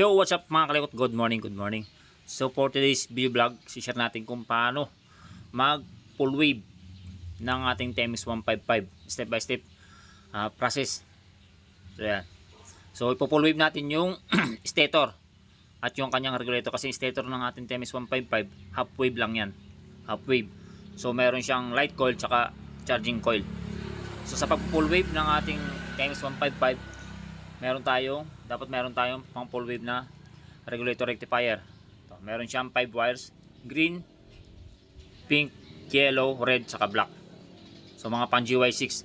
Yo, what's up mga kalikot? Good morning, good morning. So for today's video vlog, share natin kung paano mag full wave ng ating TMS 155 step by step process. So yan. So ipo-full wave natin yung stator at yung kanyang regulator, kasi stator ng ating TMS 155 half wave lang yan. Half wave. So meron siyang light coil tsaka charging coil. So sa pag full wave ng ating TMS 155, dapat meron tayong pang full wave na regulator rectifier. Ito, meron siyang 5 wires, green, pink, yellow, red, saka black. So mga pang GY6.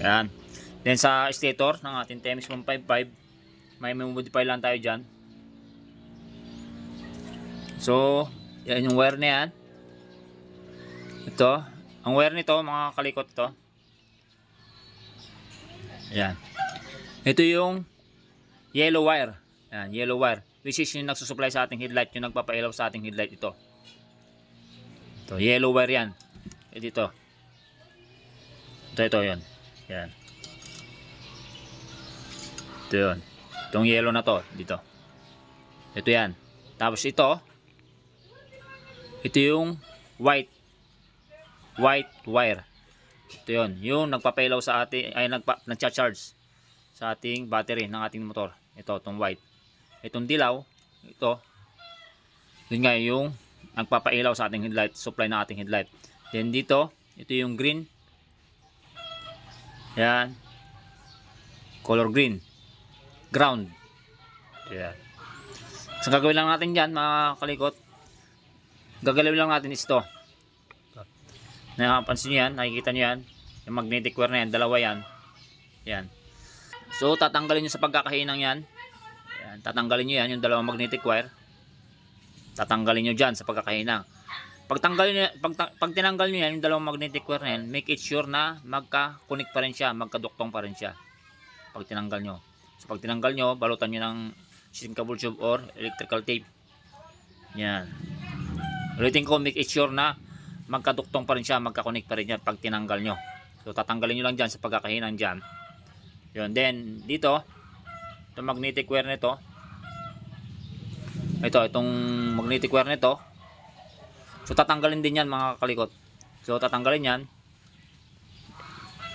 Yan. Then sa stator ng ating TMS 155, may modify lang tayo dyan. So yan yung wire na yan. Ito, ang wire nito mga kalikot, ito. Yan. Ito yung yellow wire. Yan, yellow wire. Which is yung nagsusupply sa ating headlight. Yung nagpapailaw sa ating headlight ito. Ito, yellow wire yan. Ito. Ito yun. Yan. Ito yun. Itong yellow na to. Dito. Ito yan. Tapos ito. Ito yung white wire. Ito yun, yung nagpapailaw sa ating, ay nagcha-charge sa ating battery ng ating motor. Ito, itong white. Itong dilaw, ito, yun nga yung nagpapailaw sa ating headlight, supply ng ating headlight. Then dito, ito yung green. Yan. Color green. Ground. Yan. So gagawin lang natin dyan mga kalikot. Gagalawin lang natin ito. Napansin nyo yan, nakikita nyo yan, yung magnetic wire na yan, dalawa yan. Yan. So tatanggalin nyo sa pagkakahinang yan. Yan, tatanggalin nyo yan, yung dalawang magnetic wire. Tatanggalin nyo dyan sa pagkakahinang. Pag tinanggal nyo yan, yung dalawang magnetic wire na yan, make it sure na magka-connect pa rin siya, magkaduktong pa rin siya. Pag tinanggal nyo. So pag tinanggal nyo, balutan nyo ng shrinkable tube or electrical tape. Yan. Ulitin ko, make it sure na magkaduktong pa rin siya, magka-connect pa rin yan pag tinanggal nyo. So tatanggalin nyo lang dyan sa pagkakahinang dyan. Yun. Then dito, itong magnetic wire nito, itong magnetic wire nito, so tatanggalin din yan mga kalikot. So tatanggalin yan.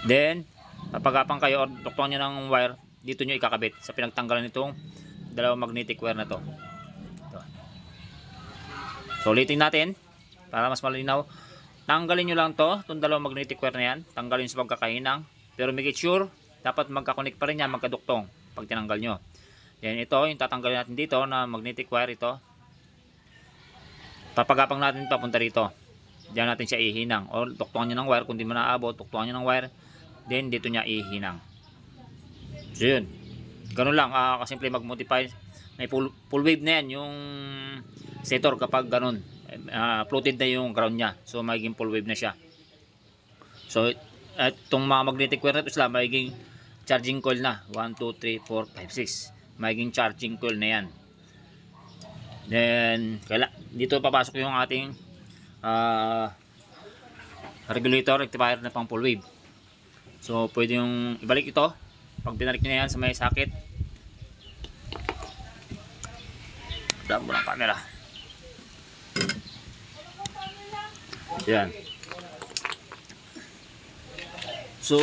Then papagapang kayo or duktong nyo ng wire, dito nyo ikakabit sa pinagtanggalan nitong dalawang magnetic wire na to. Ito. So ulitin natin para mas malinaw. Tanggalin nyo lang to, itong dalawang magnetic wire na yan. Tanggalin sa pagkakahinang. Pero make it sure, dapat magka-connect pa rin yan, magkaduktong pag tinanggal nyo. Yan, ito, yung tatanggalin natin dito na magnetic wire ito. Papagapang natin papunta rito. Diyan natin siya ihinang. O tuktuan nyo ng wire, kung di mo naabot, tuktuan nyo ng wire. Then dito niya ihinang. So yun. Ganun lang, kasimple mag-modify. May full wave na yan, yung stator kapag ganun. Floated na yung ground niya, so magiging full wave na siya. So itong mga magnetic wire ito sila magiging charging coil na 1, 2, 3, 4, 5, 6 magiging charging coil na yan. Then dito papasok yung ating regulator rectifier na pang full wave. So pwede yung ibalik ito pag pinarik nyo na yan sa may socket. Daan mo ng camera. Yan. So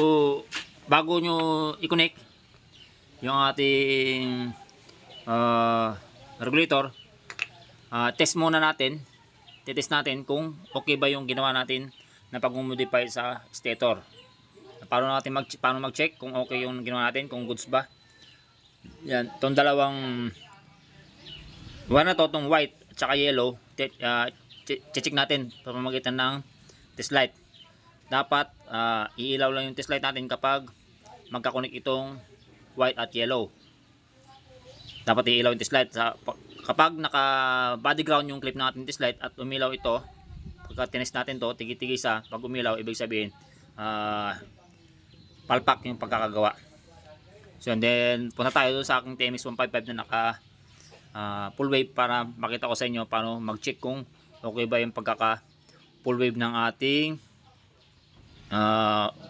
bago nyo i-connect yung ating regulator, test muna natin. Test natin kung okay ba yung ginawa natin na pag-modify sa stator. Paano mag-check kung okay yung ginawa natin, kung goods ba. Yan, itong dalawang wire na to, itong white at saka yellow, check natin pamamagitan ng test light. Dapat iilaw lang yung test light natin kapag magka-connect itong white at yellow. Dapat iilaw yung test light. Kapag naka body ground yung clip natin test light at umilaw ito, pagka tinest natin to, tigi-tigisa, pag umilaw, ibig sabihin palpak yung pagkakagawa. So and then punta tayo doon sa aking TMS 155 na naka full wave para makita ko sa inyo paano mag-check kung okay ba yung pagkaka full wave ng ating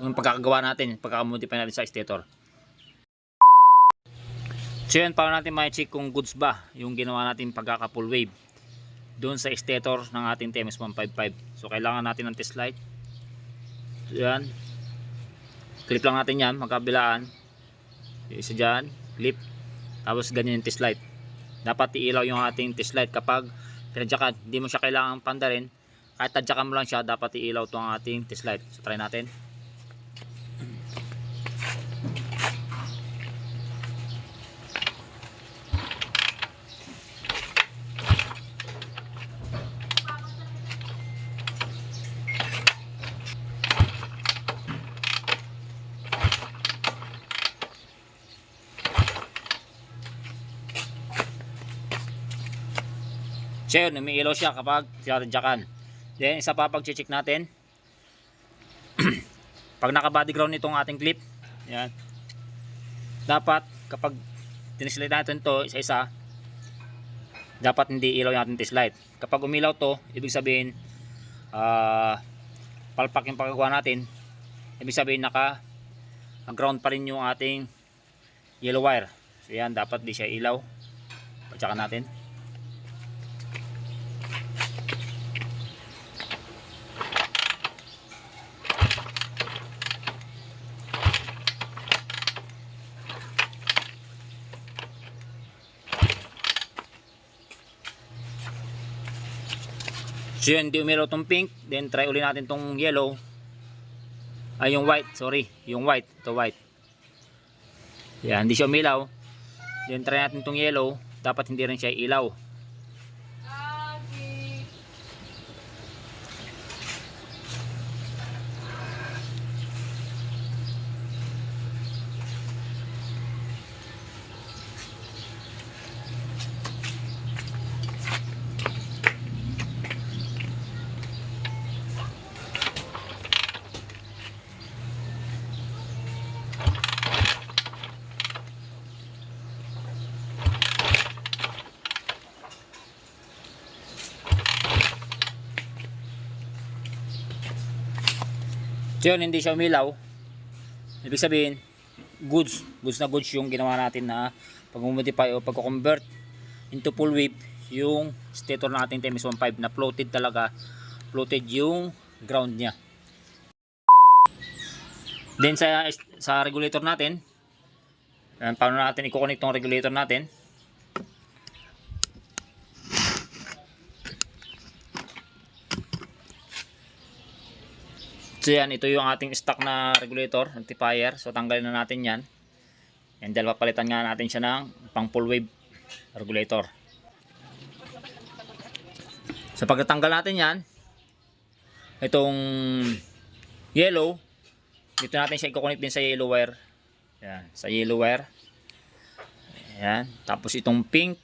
yung pagkakagawa natin, pagkakamodify natin sa stator. So yun, paano natin ma-check kung goods ba yung ginawa natin pagkaka full wave doon sa stator ng ating TMS 155. So kailangan natin ng test light. So yan, clip lang natin yan, magkabilaan. Isa dyan, clip. Tapos ganyan yung test light. Dapat iilaw yung ating test light kapag pinadyakan. Hindi mo siya kailangan panda rin. Kahit tadyakan mo lang siya, dapat iilaw ito ang ating test light. So try natin. So yun, umiilaw siya kapag tinatadyakan. Then isa pa pag-check natin, pag naka-body ground nitong ating clip, yan, dapat kapag tinislight natin to isa-isa, dapat hindi ilaw yung ating test light. Kapag umilaw to, ibig sabihin palpak yung pagkagawa natin. Ibig sabihin naka-ground pa rin yung ating yellow wire. So yan, dapat di siya ilaw. Patsakan natin. So yun, hindi umilaw tong pink. Then try uli natin tong yellow. Ay, yung white, sorry. Yung white, ito white. Yan, hindi siya umilaw. Then try natin tong yellow. Dapat hindi rin siya ilaw. So yun, hindi siya umilaw. Ibig sabihin, goods na goods yung ginawa natin na pag-modify o pag-convert into full wave yung stator ng ating TMS 15 na floated talaga. Floated yung ground niya. Then sa regulator natin, paano natin i-connect tong regulator natin? So yan, ito yung ating stock na regulator, rectifier. So tanggalin na natin yan. And dahil papalitan nga natin siya ng pang full wave regulator. So pagkatanggal natin yan, itong yellow, dito natin siya i-connect din sa yellow wire. Yan, sa yellow wire. Yan, tapos itong pink.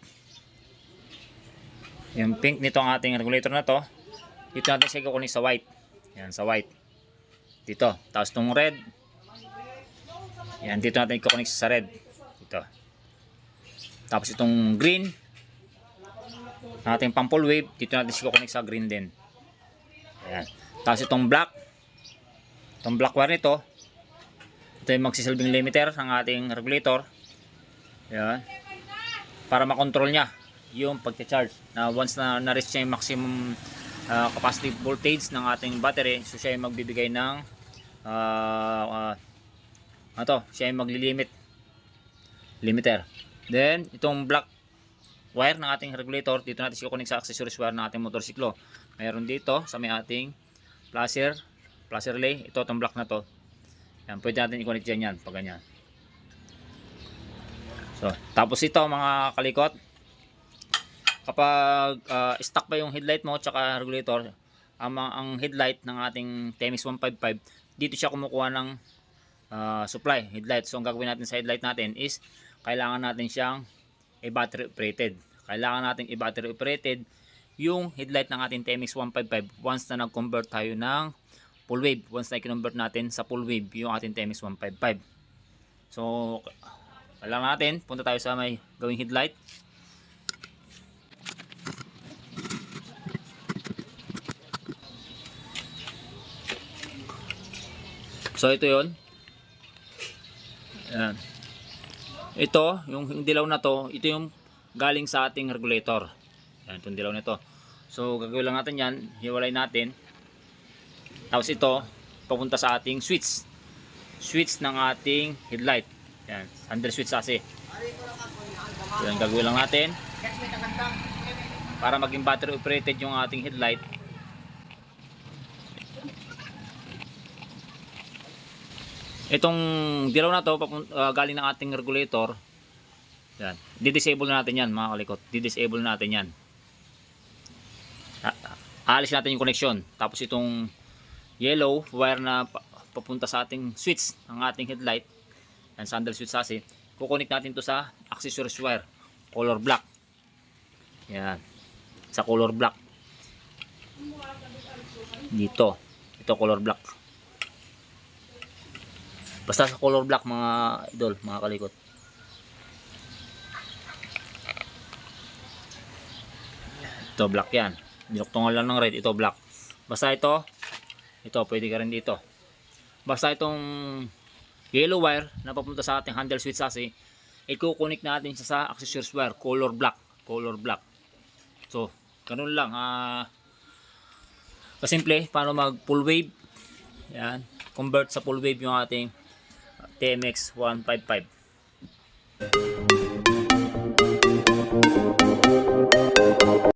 Yung pink nito ang ating regulator na to. Dito natin siya i-connect sa white. Yan, sa white. Dito, tapos itong red. Yan, dito natin i-connect sa red. Dito. Tapos itong green, ating pang full wave, dito natin i-connect sa green din. Yan. Tapos itong black wire nito, ito yung magsisilbing limiter ng ating regulator. Yan. Para makontrol niya yung pagcha-charge. Na once na na-reach niya yung maximum capacity voltage ng ating battery, so siya yung magbibigay ng siya yung limiter. Then itong black wire ng ating regulator, dito natin i-connect sa accessories wire ng ating motorsiklo. Mayroon dito sa may ating flasher relay. Ito, itong black na to. Yan, pwede natin i-connect dyan yan, pag ganyan. So, tapos ito mga kalikot, kapag stuck pa yung headlight mo tsaka regulator, ang headlight ng ating TMS 155, dito siya kumukuha ng supply headlight. So ang gagawin natin sa headlight natin is kailangan natin siyang i-battery operated. Kailangan natin i-battery operated yung headlight ng ating TMS 155 once na nag-convert tayo ng full wave. Once na i-convert natin sa full wave yung ating TMS 155. So kailangan natin punta tayo sa may gawing headlight. So ito yon. Ayan. Ito, yung dilaw na to, ito yung galing sa ating regulator. Yan, itong dilaw nito. So, gagawin lang natin yan, hiwalay natin. Tapos ito, papunta sa ating switch. Switch ng ating headlight. Yan, handle switch kasi. So, yan, gagawin lang natin. Para maging battery operated yung ating headlight. Itong dilaw na to, galing ng ating regulator. Yan. Di-disable natin yan mga kalikot. Di-disable natin yan. Aalis natin yung connection. Tapos itong yellow wire na papunta sa ating switch ng ating headlight. Yan, handle switch kasi. Kukonek natin to sa accessories wire. Color black. Yan. Sa color black. Dito. Ito color black. Basta sa color black mga idol, mga kalikot. Ito black yan. Dinuktungan lang ng red, ito black. Basta ito pwede ka rin dito. Basta itong yellow wire na papunta sa ating handle switch kasi, i-connect natin sa accessories wire, color black. Color black. So, ganun lang. Kasimple, paano mag full wave. Yan. Convert sa full wave yung ating TMX 155.